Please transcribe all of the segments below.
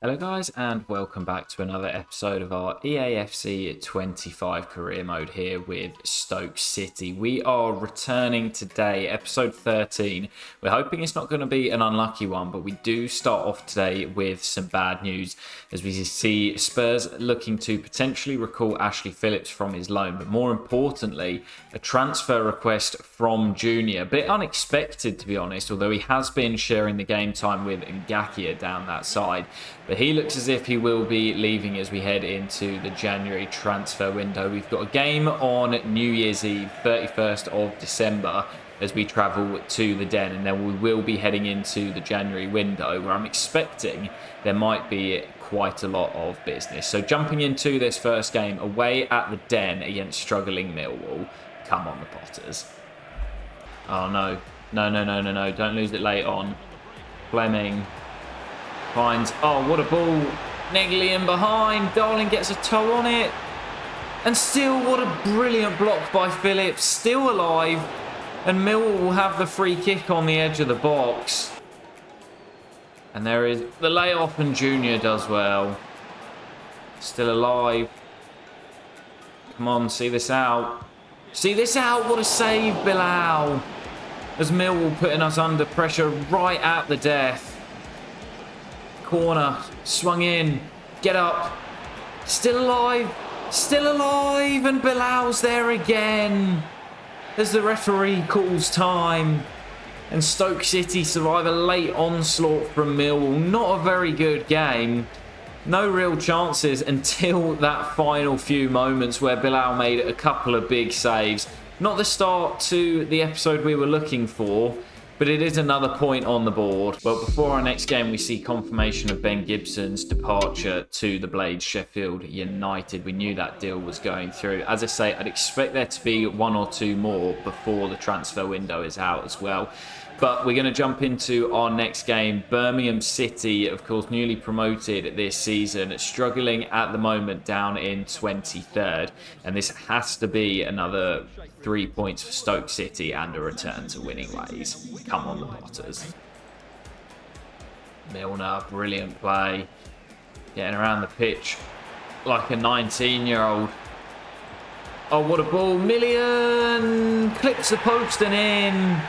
Hello guys and welcome back to another episode of our EAFC 25 career mode here with Stoke City. We are returning today, episode 13. We're hoping it's not going to be an unlucky one, but we do start off today with some bad news as we see Spurs looking to potentially recall Ashley Phillips from his loan, but more importantly, a transfer request from Junior. A bit unexpected to be honest, although he has been sharing the game time with Ngakia down that side. But he looks as if he will be leaving as we head into the January transfer window. We've got a game on New Year's Eve, 31st of December, as we travel to the Den. And then we will be heading into the January window, where I'm expecting there might be quite a lot of business. So jumping into this first game, away at the Den against struggling Millwall. Come on, the Potters. Oh, no. No. Don't lose it late on. Fleming finds, oh, what a ball. Negley in behind. Darling gets a toe on it. And still, what a brilliant block by Phillips. Still alive. And Millwall will have the free kick on the edge of the box. And there is the layoff, and Junior does well. Still alive. Come on, see this out. See this out. What a save, Bilal. As Millwall putting us under pressure right at the death. Corner, swung in, get up, still alive, and Bilal's there again as the referee calls time. And Stoke City survive a late onslaught from Millwall. Not a very good game. No real chances until that final few moments where Bilal made a couple of big saves. Not the start to the episode we were looking for, but it is another point on the board. But before our next game, we see confirmation of Ben Gibson's departure to the Blades Sheffield United. We knew that deal was going through. As I say, I'd expect there to be one or two more before the transfer window is out as well. But we're going to jump into our next game. Birmingham City, of course, newly promoted this season, struggling at the moment down in 23rd. And this has to be another 3 points for Stoke City and a return to winning ways. Come on, the Potters. Milner, brilliant play. Getting around the pitch like a 19-year-old. Oh, what a ball. Million clips the post and in.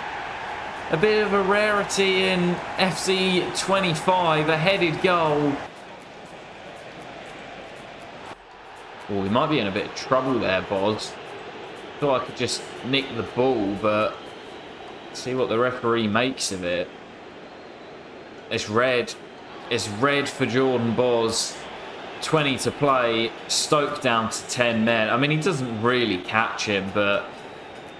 A bit of a rarity in FC 25, a headed goal. Oh, we might be in a bit of trouble there, Boz. Thought I could just nick the ball, but see what the referee makes of it. It's red. It's red for Jordan Boz. 20 to play. Stoke down to 10 men. I mean, he doesn't really catch him, but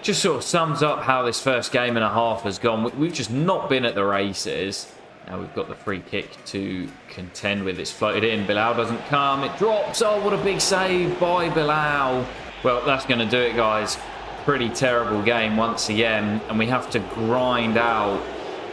just sort of sums up how this first game and a half has gone. We've just not been at the races. Now we've got the free kick to contend with. It's floated in. Bilal doesn't come. It drops. Oh, what a big save by Bilal. Well, that's going to do it, guys. Pretty terrible game once again. And we have to grind out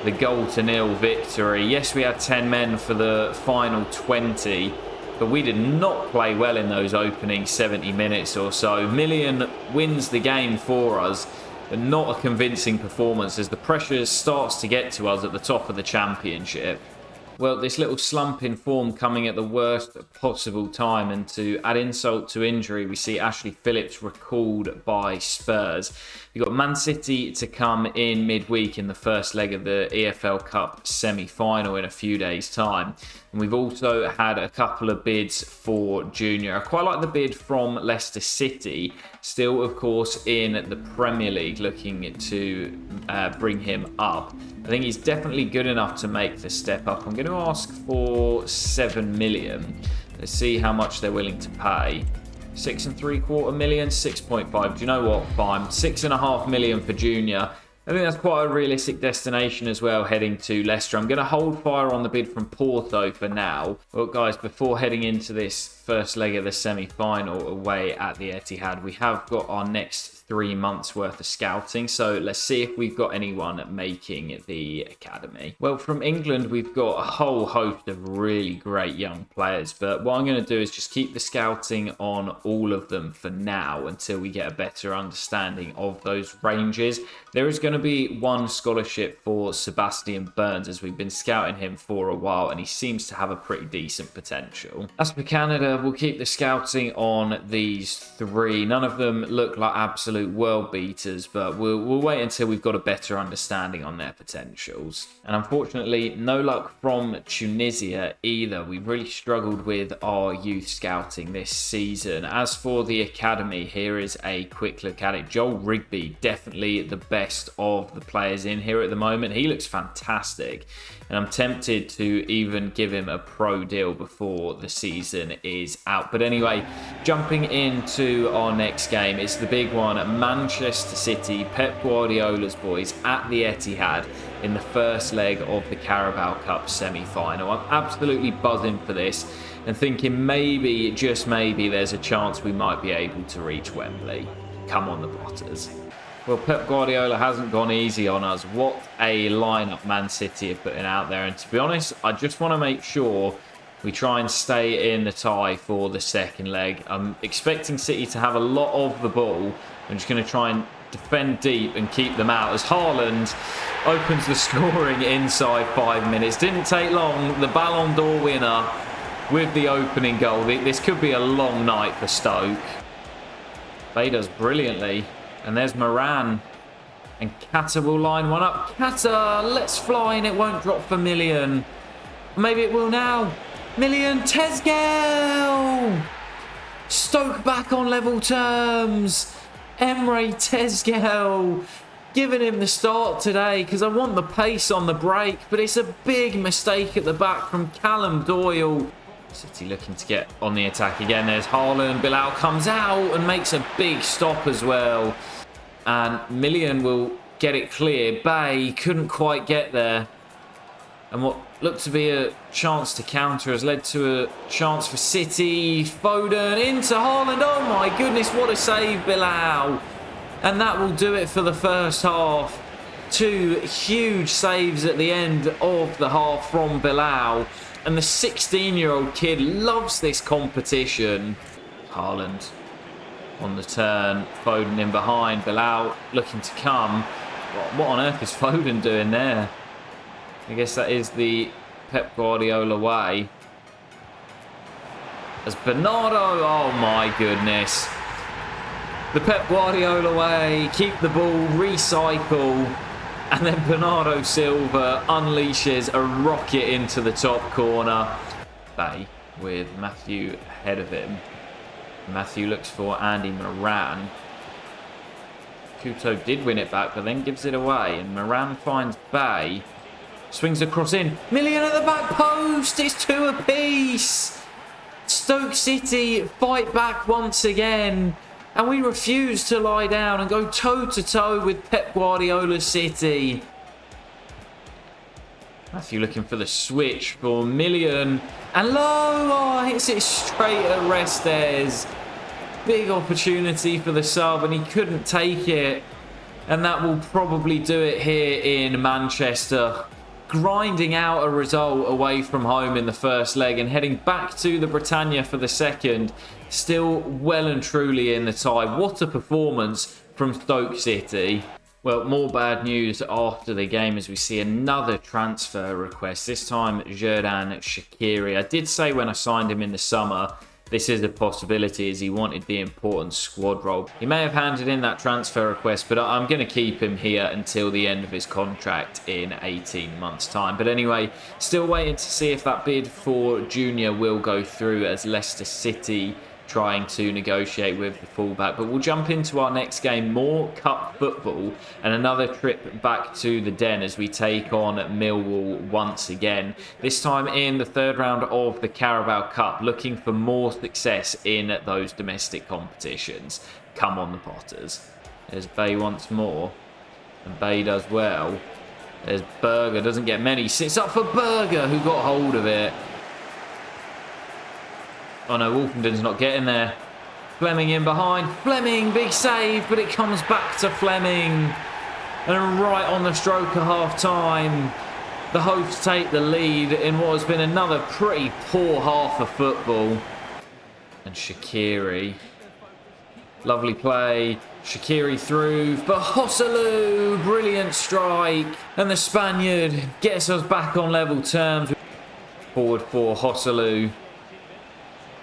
the 0-0 victory. Yes, we had 10 men for the final 20. But we did not play well in those opening 70 minutes or so. Million wins the game for us, but not a convincing performance as the pressure starts to get to us at the top of the championship. Well, this little slump in form coming at the worst possible time, and to add insult to injury, we see Ashley Phillips recalled by Spurs. We've got Man City to come in midweek in the first leg of the EFL Cup semi-final in a few days' time. And we've also had a couple of bids for Junior. I quite like the bid from Leicester City, still, of course, in the Premier League, looking to bring him up. I think he's definitely good enough to make the step up. I'm going to ask for 7 million. Let's see how much they're willing to pay. 6.75 million, 6.5. Do you know what? Fine. 6.5 million for Junior. I think that's quite a realistic destination as well, heading to Leicester. I'm going to hold fire on the bid from Porto for now. Well, guys, before heading into this first leg of the semi-final away at the Etihad, we have got our next 3 months worth of scouting. So let's see if we've got anyone making the academy. Well, from England, we've got a whole host of really great young players. But what I'm going to do is just keep the scouting on all of them for now until we get a better understanding of those ranges. There is going to be one scholarship for Sebastian Burns, as we've been scouting him for a while, and he seems to have a pretty decent potential. As for Canada, we'll keep the scouting on these 3. None of them look like absolute world beaters, but we'll wait until we've got a better understanding on their potentials. And unfortunately, no luck from Tunisia either. We've really struggled with our youth scouting this season. As for the academy, here is a quick look at it. Joel Rigby, definitely the best of the players in here at the moment. He looks fantastic, and I'm tempted to even give him a pro deal before the season is out. But anyway, jumping into our next game, it's the big one. Manchester City, Pep Guardiola's boys at the Etihad in the first leg of the Carabao Cup semi-final. I'm absolutely buzzing for this and thinking maybe, just maybe, there's a chance we might be able to reach Wembley. Come on, the Potters. Well, Pep Guardiola hasn't gone easy on us. What a lineup Man City are putting out there. And to be honest, I just want to make sure we try and stay in the tie for the second leg. I'm expecting City to have a lot of the ball. I'm just going to try and defend deep and keep them out as Haaland opens the scoring inside 5 minutes. Didn't take long. The Ballon d'Or winner with the opening goal. This could be a long night for Stoke. They does brilliantly. And there's Moran. And Kata will line one up. Kata, let's fly, and it won't drop for Million. Maybe it will now. Million, Tezgel! Stoke back on level terms. Emre Tezgel giving him the start today because I want the pace on the break, but it's a big mistake at the back from Callum Doyle. City looking to get on the attack again. There's Haaland. Bilal comes out and makes a big stop as well. And Million will get it clear. Bay couldn't quite get there. And what looked to be a chance to counter has led to a chance for City. Foden into Haaland. Oh my goodness, what a save, Bilal. And that will do it for the first half. 2 huge saves at the end of the half from Bilal. And the 16-year-old kid loves this competition. Haaland on the turn. Foden in behind. Bilal looking to come. What on earth is Foden doing there? I guess that is the Pep Guardiola way. As Bernardo, oh my goodness. The Pep Guardiola way, keep the ball, recycle. And then Bernardo Silva unleashes a rocket into the top corner. Bay with Matthew ahead of him. Matthew looks for Andy Moran. Couto did win it back, but then gives it away. And Moran finds Bay. Swings across in. Million at the back post. It's 2 apiece. Stoke City fight back once again. And we refuse to lie down and go toe-to-toe with Pep Guardiola's City. Matthew looking for the switch for Million. And low, hits it straight at Restes. Big opportunity for the sub, and he couldn't take it. And that will probably do it here in Manchester. Grinding out a result away from home in the first leg and heading back to the Britannia for the second. Still well and truly in the tie. What a performance from Stoke City. Well, more bad news after the game as we see another transfer request. This time, Xherdan Shaqiri. I did say when I signed him in the summer, this is a possibility as he wanted the important squad role. He may have handed in that transfer request, but I'm going to keep him here until the end of his contract in 18 months' time. But anyway, still waiting to see if that bid for Junior will go through as Leicester City trying to negotiate with the fullback. But we'll jump into our next game, more cup football and another trip back to the Den as we take on Millwall once again. This time in the third round of the Carabao Cup, looking for more success in those domestic competitions. Come on, the Potters. There's Bay once more, and Bay does well. There's Berger, doesn't get many. Sits up for Berger, who got hold of it. Oh no, Wolfenden's not getting there. Fleming in behind. Fleming, big save, but it comes back to Fleming. And right on the stroke of half-time, the hosts take the lead in what has been another pretty poor half of football. And Shaqiri. Lovely play. Shaqiri through for Joselu. Brilliant strike. And the Spaniard gets us back on level terms. Forward for Joselu.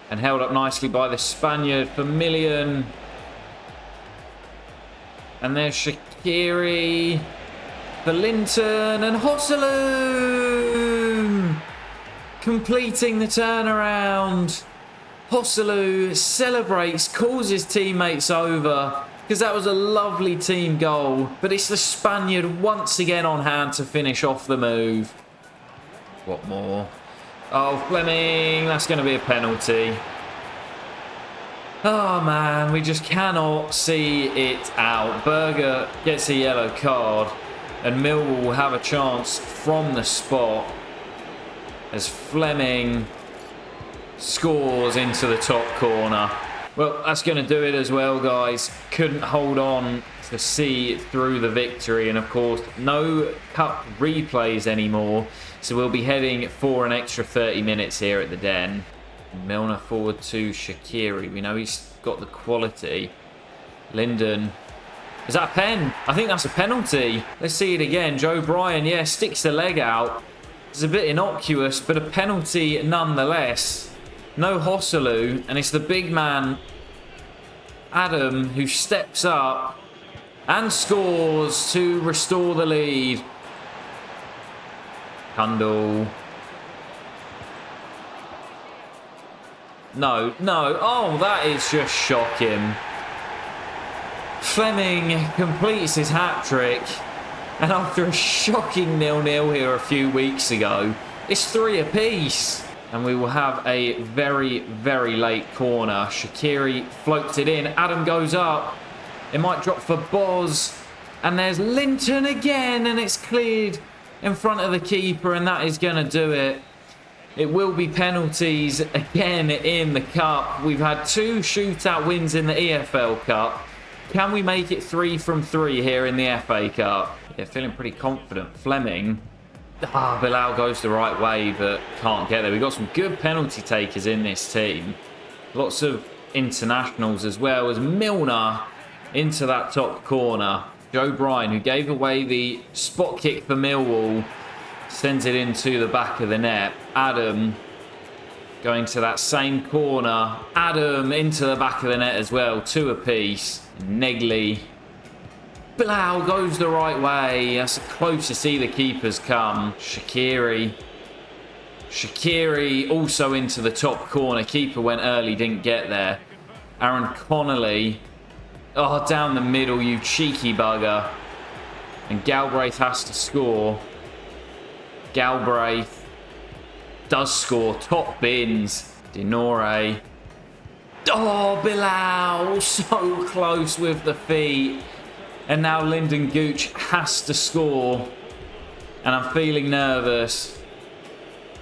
And held up nicely by the Spaniard for Million. And there's Shaqiri for Linton and Joselu completing the turnaround. Joselu celebrates, calls his teammates over because that was a lovely team goal. But it's the Spaniard once again on hand to finish off the move. What more? Oh, Fleming, that's going to be a penalty. Oh man, we just cannot see it out. Berger gets a yellow card and Millwall will have a chance from the spot as Fleming scores into the top corner. Well, that's going to do it as well, guys. Couldn't hold on to see through the victory. And of course, no cup replays anymore. So we'll be heading for an extra 30 minutes here at the Den. Milner forward to Shaqiri. We know he's got the quality. Linden. Is that a pen? I think that's a penalty. Let's see it again. Joe Bryan, yeah, sticks the leg out. It's a bit innocuous, but a penalty nonetheless. No Joselu, and it's the big man, Adam, who steps up and scores to restore the lead. Kundal. No. Oh, that is just shocking. Fleming completes his hat-trick. And after a shocking 0-0 here a few weeks ago, it's 3 apiece. And we will have a very, very late corner. Shaqiri floats it in. Adam goes up. It might drop for Boz. And there's Linton again. And it's cleared in front of the keeper. And that is going to do it. It will be penalties again in the Cup. We've had 2 shootout wins in the EFL Cup. Can we make it 3 from 3 here in the FA Cup? Yeah, feeling pretty confident. Fleming. Bilal goes the right way, but can't get there. We've got some good penalty takers in this team. Lots of internationals as well as Milner into that top corner. Joe Bryan, who gave away the spot kick for Millwall, sends it into the back of the net. Adam going to that same corner. Adam into the back of the net as well. 2 apiece. Negley. Bilal goes the right way. That's close to see the keepers come. Shaqiri also into the top corner. Keeper went early, didn't get there. Aaron Connolly. Oh, down the middle, you cheeky bugger. And Galbraith has to score. Galbraith does score. Top bins. Denore. Oh, Bilal. So close with the feet. And now Lyndon Gooch has to score. And I'm feeling nervous.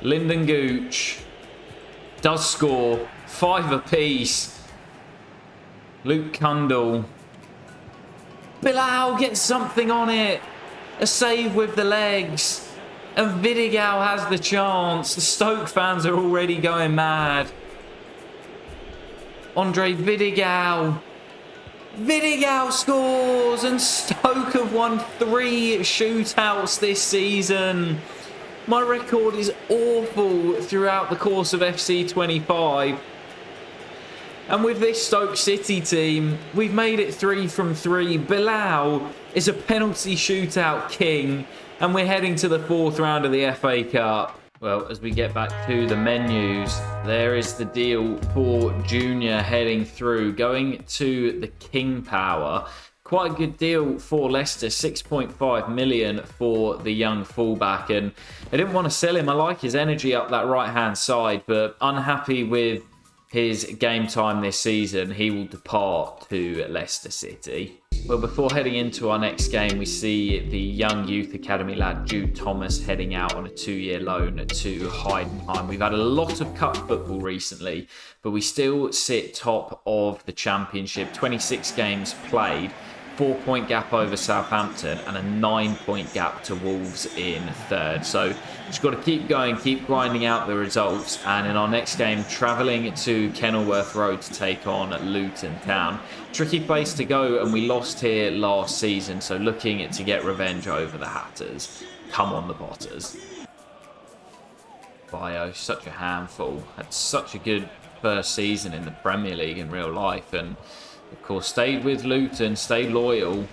Lyndon Gooch does score. 5 apiece. Luke Kundal. Bilal gets something on it. A save with the legs. And Vidigal has the chance. The Stoke fans are already going mad. Andre Vidigal. Vidigal scores, and Stoke have won 3 shootouts this season. My record is awful throughout the course of FC 25. And with this Stoke City team, we've made it 3 from 3. Bilal is a penalty shootout king, and we're heading to the 4th round of the FA Cup. Well, as we get back to the menus, there is the deal for Junior heading through, going to the King Power. Quite a good deal for Leicester, 6.5 million for the young fullback. And I didn't want to sell him. I like his energy up that right-hand side, but unhappy with his game time this season, he will depart to Leicester City. Well, before heading into our next game, we see the young youth academy lad Jude Thomas heading out on a 2-year loan to Heidenheim. We've had a lot of cup football recently, but we still sit top of the championship. 26 games played, 4-point gap over Southampton and a 9-point gap to Wolves in third. So just got to keep going, keep grinding out the results. And in our next game, travelling to Kenilworth Road to take on Luton Town. Tricky place to go, and we lost here last season. So looking to get revenge over the Hatters. Come on, the Potters. Bio, such a handful. Had such a good first season in the Premier League in real life. And of course, stayed with Luton, stayed loyal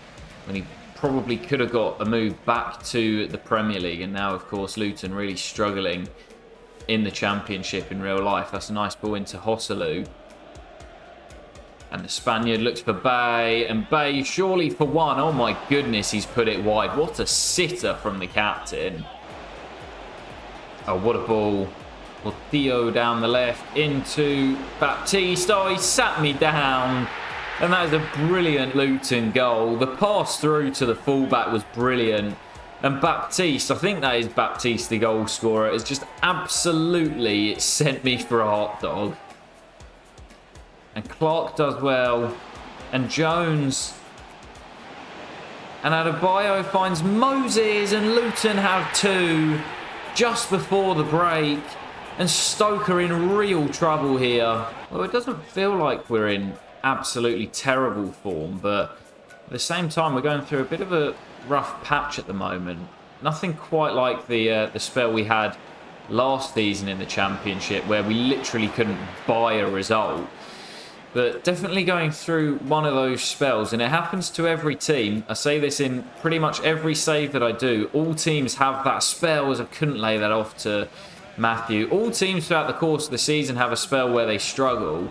when he probably could have got a move back to the Premier League. And now, of course, Luton really struggling in the Championship in real life. That's a nice ball into Hosselu. And the Spaniard looks for Bay. And Bay, surely for one. Oh my goodness, he's put it wide. What a sitter from the captain. Oh, what a ball. Well, Theo down the left into Baptiste. Oh, he sat me down. And that is a brilliant Luton goal. The pass through to the fullback was brilliant. And Baptiste, I think that is Baptiste, the goal scorer, has just absolutely sent me for a hot dog. And Clark does well. And Jones. And Adebayo finds Moses. And Luton have two just before the break. And Stoke are in real trouble here. Well, it doesn't feel like we're in absolutely terrible form, but at the same time we're going through a bit of a rough patch at the moment. Nothing quite like the spell we had last season in the Championship, where we literally couldn't buy a result, but definitely going through one of those spells. And it happens to every team. I say this in pretty much every save that I do. All teams have that spell, as I couldn't lay that off to Matthew. All teams throughout the course of the season have a spell where they struggle.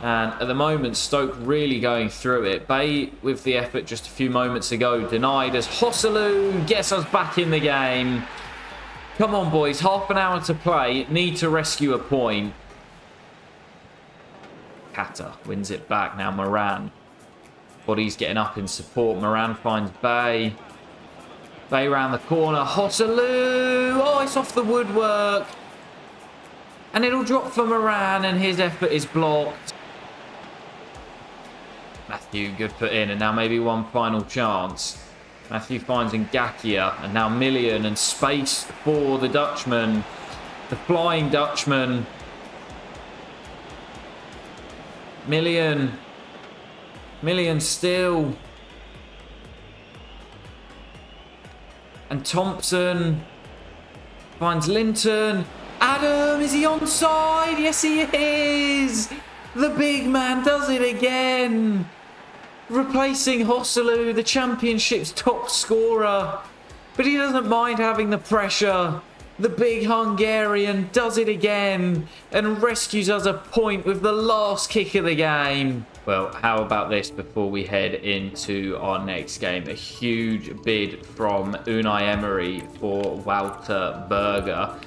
And at the moment, Stoke really going through it. Bay with the effort just a few moments ago. Denied as Hosselu gets us back in the game. Come on, boys. Half an hour to play. Need to rescue a point. Kata wins it back. Now Moran. Body's getting up in support. Moran finds Bay. Bay round the corner. Hosselu. Oh, it's off the woodwork. And it'll drop for Moran, and his effort is blocked. Matthew, good put in, and now maybe one final chance. Matthew finds Ngakia, and now Million, and space for the Dutchman. The Flying Dutchman. Million. Million still. And Thompson finds Linton. Adam, is he onside? Yes, he is. The big man does it again. Replacing Hosselu, the Championship's top scorer. But he doesn't mind having the pressure. The big Hungarian does it again and rescues us a point with the last kick of the game. Well, how about this before we head into our next game? A huge bid from Unai Emery for Walter Berger.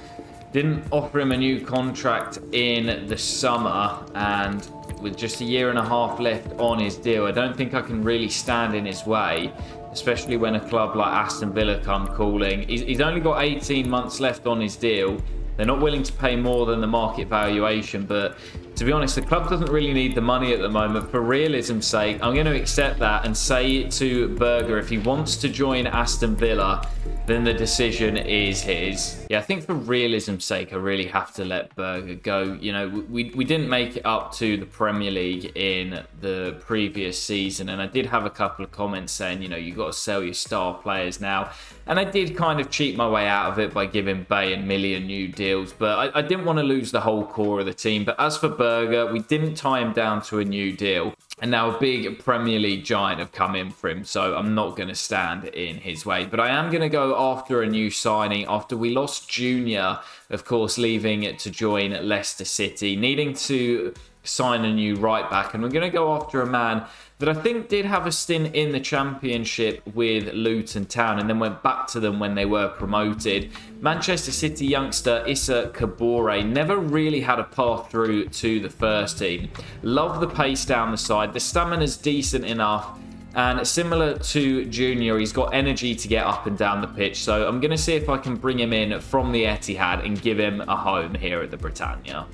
Didn't offer him a new contract in the summer, and with just a year and a half left on his deal, I don't think I can really stand in his way, especially when a club like Aston Villa come calling. He's only got 18 months left on his deal. They're not willing to pay more than the market valuation, but to be honest, the club doesn't really need the money at the moment. For realism's sake, I'm going to accept that and say to Berger, if he wants to join Aston Villa, then the decision is his. Yeah, I think for realism's sake, I really have to let Berger go. You know, we didn't make it up to the Premier League in the previous season, and I did have a couple of comments saying, you know, you got to sell your star players now. And I did kind of cheat my way out of it by giving Bay and Million new deals, but I didn't want to lose the whole core of the team. But as for Berger, we didn't tie him down to a new deal. And now a big Premier League giant have come in for him, so I'm not going to stand in his way. But I am going to go after a new signing after we lost Junior, of course, leaving it to join Leicester City, needing to sign a new right back, and we're going to go after a man that I think did have a stint in the Championship with Luton Town and then went back to them when they were promoted. Manchester City youngster Issa Kabore never really had a path through to the first team. Love the pace down the side. The stamina's decent enough. And similar to Junior, he's got energy to get up and down the pitch. So I'm going to see if I can bring him in from the Etihad and give him a home here at the Britannia.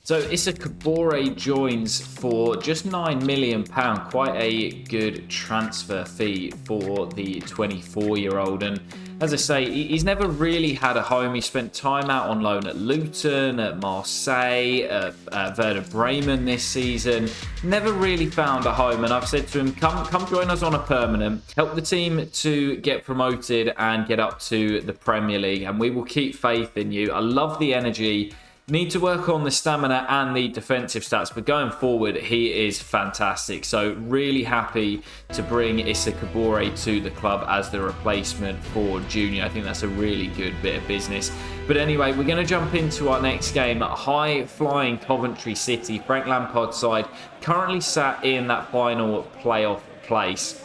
So Issa Kabore joins for just £9 million. Quite a good transfer fee for the 24-year-old. And as I say, he's never really had a home. He spent time out on loan at Luton, at Marseille, at Werder Bremen this season. Never really found a home. And I've said to him, come join us on a permanent. Help the team to get promoted and get up to the Premier League. And we will keep faith in you. I love the energy. Need to work on the stamina and the defensive stats, but going forward, he is fantastic. So really happy to bring Issa Kabore to the club as the replacement for Junior. I think that's a really good bit of business. But anyway, we're going to jump into our next game. High-flying Coventry City, Frank Lampard's side, currently sat in that final playoff place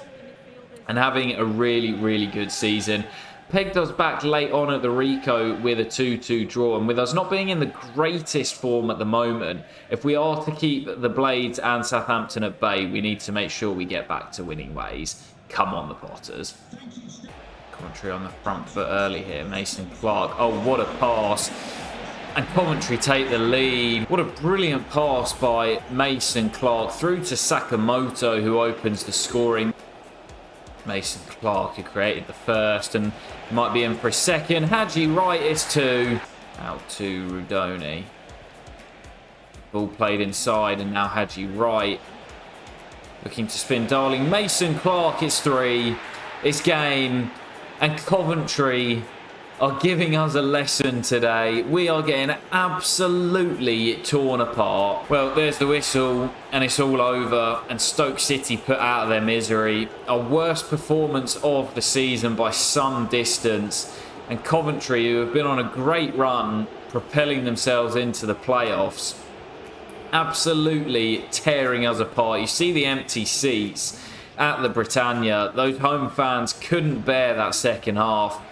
and having a really, really good season. Pegged us back late on at the Rico with a 2-2 draw, and with us not being in the greatest form at the moment, if we are to keep the Blades and Southampton at bay, we need to make sure we get back to winning ways. Come on, the Potters. Coventry on the front foot early here. Mason Clark. Oh, what a pass. And Coventry take the lead. What a brilliant pass by Mason Clark through to Sakamoto, who opens the scoring. Mason Clark, who created the first and might be in for a second. Haji Wright is two. Out to Rudoni. Ball played inside, and now Haji Wright looking to spin Darling. Mason Clark is three. It's game. And Coventry are giving us a lesson today. We are getting absolutely torn apart. Well, there's the whistle, and it's all over, and Stoke City put out of their misery. Our worst performance of the season by some distance. And Coventry, who have been on a great run, propelling themselves into the playoffs, absolutely tearing us apart. You see the empty seats at the Britannia. Those home fans couldn't bear that second half.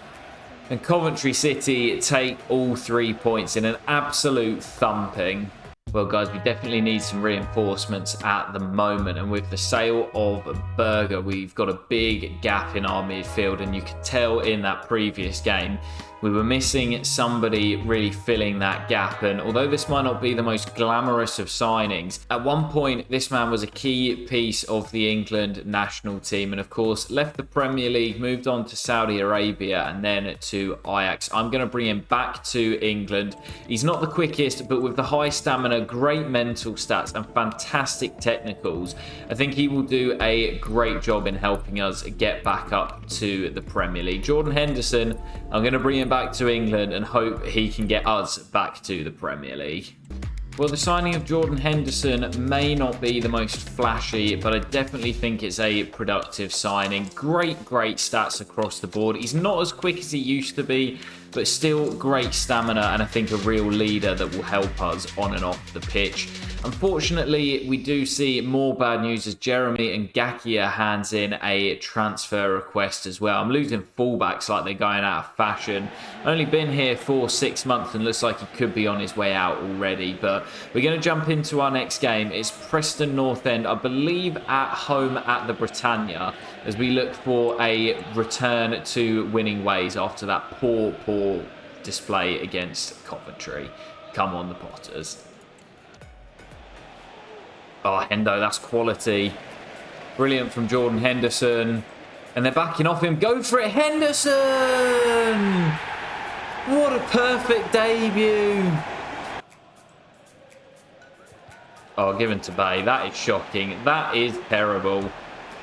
And Coventry City take all 3 points in an absolute thumping. Well, guys, we definitely need some reinforcements at the moment. And with the sale of Berger, we've got a big gap in our midfield. And you could tell in that previous game, we were missing somebody really filling that gap. And although this might not be the most glamorous of signings, at one point, this man was a key piece of the England national team. And of course, left the Premier League, moved on to Saudi Arabia and then to Ajax. I'm going to bring him back to England. He's not the quickest, but with the high stamina, great mental stats and fantastic technicals, I think he will do a great job in helping us get back up to the Premier League. Jordan Henderson, I'm going to bring him back to England and hope he can get us back to the Premier League. Well, the signing of Jordan Henderson may not be the most flashy, but I definitely think it's a productive signing. Great stats across the board. He's not as quick as he used to be, but still great stamina and I think a real leader that will help us on and off the pitch. Unfortunately, we do see more bad news as Jeremy and Ngakia hands in a transfer request as well. I'm losing fullbacks like they're going out of fashion. Only been here for 6 months and looks like he could be on his way out already. But we're going to jump into our next game. It's Preston North End, I believe at home at the Britannia, as we look for a return to winning ways after that poor display against Coventry. Come on, the Potters. Oh, Hendo, that's quality. Brilliant from Jordan Henderson. And they're backing off him. Go for it, Henderson! What a perfect debut. Oh, given to Bay. That is shocking. That is terrible.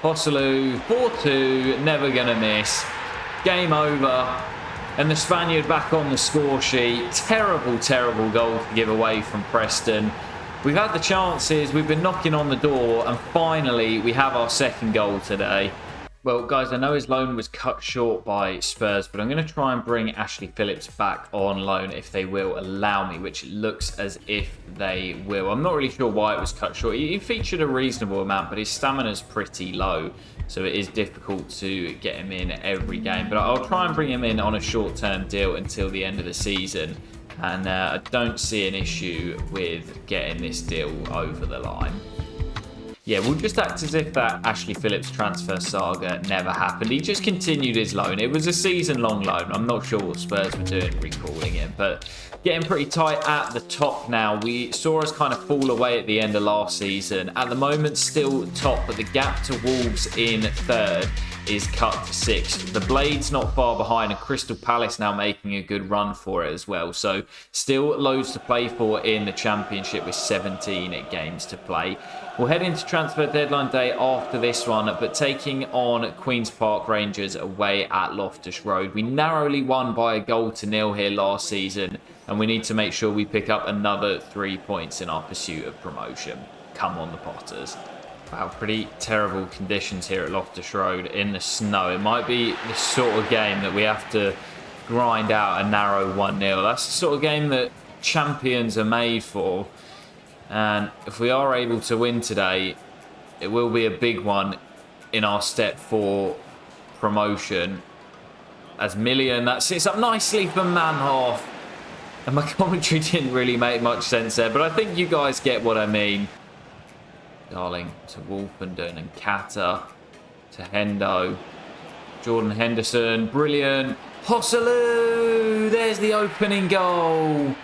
Hosselu, 4-2. Never going to miss. Game over. And the Spaniard back on the score sheet. Terrible goal to give away from Preston. We've had the chances, we've been knocking on the door, and finally we have our second goal today. Well, guys, I know his loan was cut short by Spurs, but I'm going to try and bring Ashley Phillips back on loan if they will allow me, which it looks as if they will. I'm not really sure why it was cut short. He featured a reasonable amount, but his stamina's pretty low, so it is difficult to get him in every game. But I'll try and bring him in on a short-term deal until the end of the season, and I don't see an issue with getting this deal over the line. Yeah, we'll just act as if that Ashley Phillips transfer saga never happened. He just continued his loan. It was a season-long loan. I'm not sure what Spurs were doing recalling him, but getting pretty tight at the top now. We saw us kind of fall away at the end of last season. At the moment, still top, but the gap to Wolves in third is cut to 6th. The Blades not far behind, and Crystal Palace now making a good run for it as well. So still loads to play for in the Championship with 17 games to play. We'll head into transfer deadline day after this one, but taking on Queen's Park Rangers away at Loftus Road. We narrowly won by a goal to nil here last season, and we need to make sure we pick up another 3 points in our pursuit of promotion. Come on, the Potters. Wow, pretty terrible conditions here at Loftus Road in the snow. It might be the sort of game that we have to grind out a narrow 1-0. That's the sort of game that champions are made for. And if we are able to win today, it will be a big one in our step for promotion. As Million, that sits up nicely for Manhoff. And my commentary didn't really make much sense there, but I think you guys get what I mean. Darling to Wolfenden and Kata to Hendo. Jordan Henderson, brilliant. Hosselu, there's the opening goal.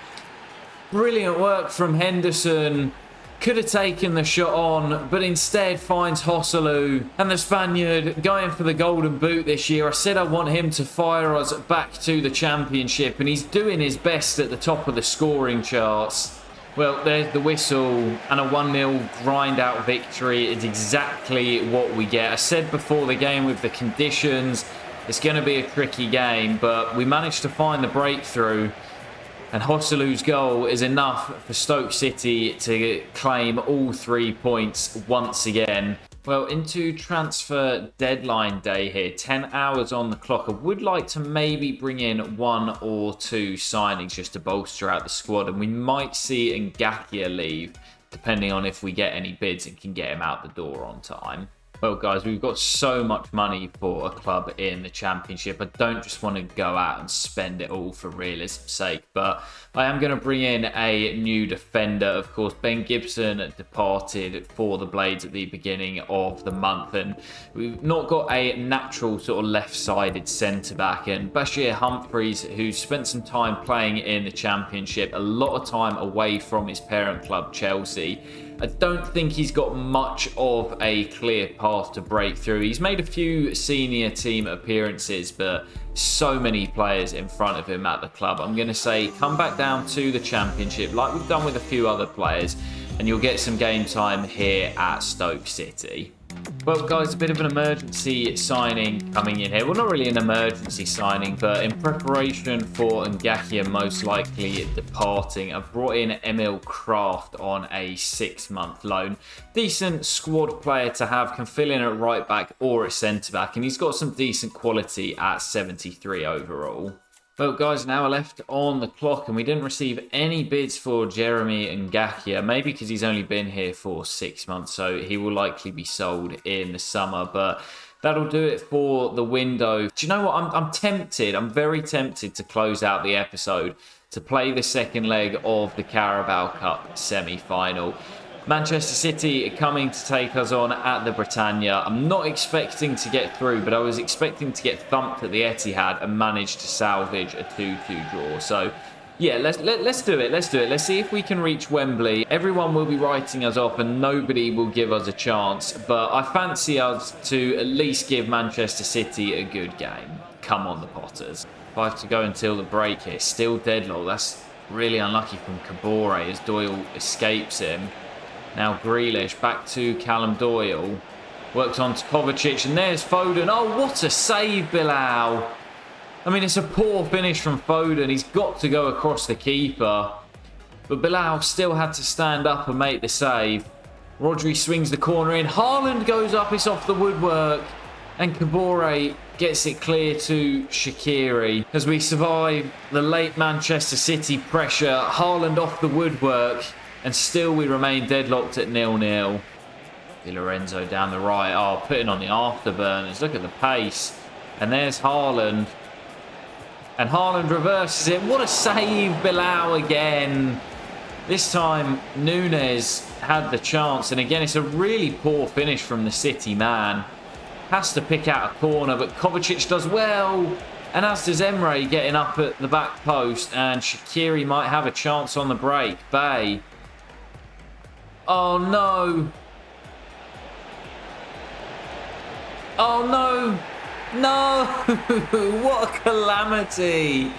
Brilliant work from Henderson. Could have taken the shot on, but instead finds Hosselu. And the Spaniard going for the golden boot this year. I said I want him to fire us back to the Championship, and he's doing his best at the top of the scoring charts. Well, there's the whistle, and a 1-0 grind-out victory is exactly what we get. I said before the game with the conditions, it's going to be a tricky game, but we managed to find the breakthrough. And Hosselu's goal is enough for Stoke City to claim all 3 points once again. Well, into transfer deadline day here, 10 hours on the clock. I would like to maybe bring in 1 or 2 signings just to bolster out the squad. And we might see Ngakia leave, depending on if we get any bids and can get him out the door on time. Well, guys, we've got so much money for a club in the Championship. I don't just want to go out and spend it all for realism's sake, but I am going to bring in a new defender. Of course, Ben Gibson departed for the Blades at the beginning of the month, and we've not got a natural sort of left-sided centre-back. And Bashir Humphreys, who spent some time playing in the Championship, a lot of time away from his parent club, Chelsea, I don't think he's got much of a clear path to break through. He's made a few senior team appearances, but so many players in front of him at the club. I'm going to say come back down to the Championship like we've done with a few other players, and you'll get some game time here at Stoke City. Well, guys, a bit of an emergency signing coming in here. Well, not really an emergency signing, but in preparation for Ngakia most likely departing, I've brought in Emil Kraft on a 6-month loan. Decent squad player to have, can fill in at right back or at centre back, and he's got some decent quality at 73 overall. Well, guys, an hour left on the clock, and we didn't receive any bids for Jeremy Ngakia, maybe because he's only been here for 6 months, so he will likely be sold in the summer, but that'll do it for the window. Do you know what? I'm tempted, I'm very tempted to close out the episode to play the second leg of the Carabao Cup semi-final. Manchester City coming to take us on at the Britannia. I'm not expecting to get through, but I was expecting to get thumped at the Etihad and manage to salvage a 2-2 draw. So, yeah, let's do it. Let's do it. Let's see if we can reach Wembley. Everyone will be writing us off and nobody will give us a chance. But I fancy us to at least give Manchester City a good game. Come on, the Potters. 5 to go until the break here. Still deadlock. That's really unlucky from Kabore as Doyle escapes him. Now Grealish back to Callum Doyle. Worked on to Kovacic, and there's Foden. Oh, what a save, Bilal. I mean, it's a poor finish from Foden. He's got to go across the keeper. But Bilal still had to stand up and make the save. Rodri swings the corner in. Haaland goes up. It's off the woodwork. And Kabore gets it clear to Shaqiri as we survive the late Manchester City pressure. Haaland off the woodwork, and still we remain deadlocked at 0-0. Di Lorenzo down the right. Oh, putting on the afterburners. Look at the pace. And there's Haaland. And Haaland reverses it. What a save, Bilal again. This time, Nunes had the chance. And again, it's a really poor finish from the City man. Has to pick out a corner, but Kovacic does well. And as does Emre, getting up at the back post. And Shaqiri might have a chance on the break. Bay. Oh, no. Oh, no. No. What a calamity.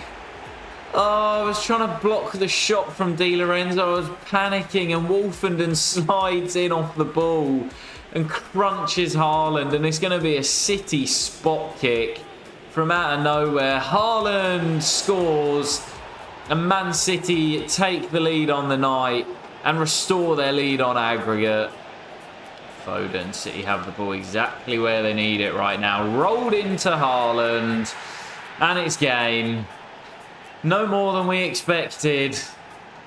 Oh, I was trying to block the shot from Di Lorenzo. I was panicking, and Wolfenden slides in off the ball and crunches Haaland. And it's going to be a City spot kick from out of nowhere. Haaland scores, and Man City take the lead on the night and restore their lead on aggregate. Foden, City have the ball exactly where they need it right now. Rolled into Haaland, and it's game. No more than we expected.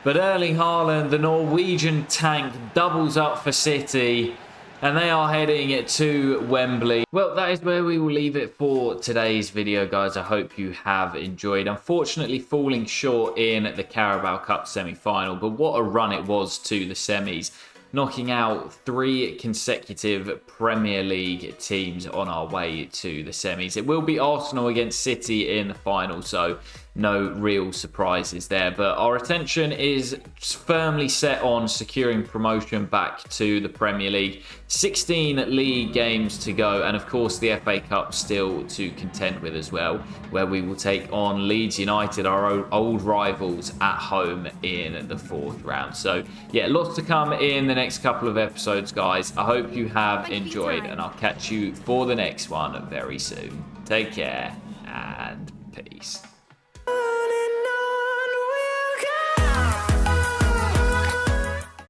But Erling Haaland, the Norwegian tank, doubles up for City. And they are heading to Wembley. Well, that is where we will leave it for today's video, guys. I hope you have enjoyed. Unfortunately, falling short in the Carabao Cup semi-final. But what a run it was to the semis. Knocking out 3 consecutive Premier League teams on our way to the semis. It will be Arsenal against City in the final, so no real surprises there. But our attention is firmly set on securing promotion back to the Premier League. 16 league games to go, and of course the FA Cup still to contend with as well, where we will take on Leeds United, our old rivals, at home in the 4th round. So yeah, lots to come in the next couple of episodes, guys. I hope you have enjoyed, and I'll catch you for the next one very soon. Take care and peace.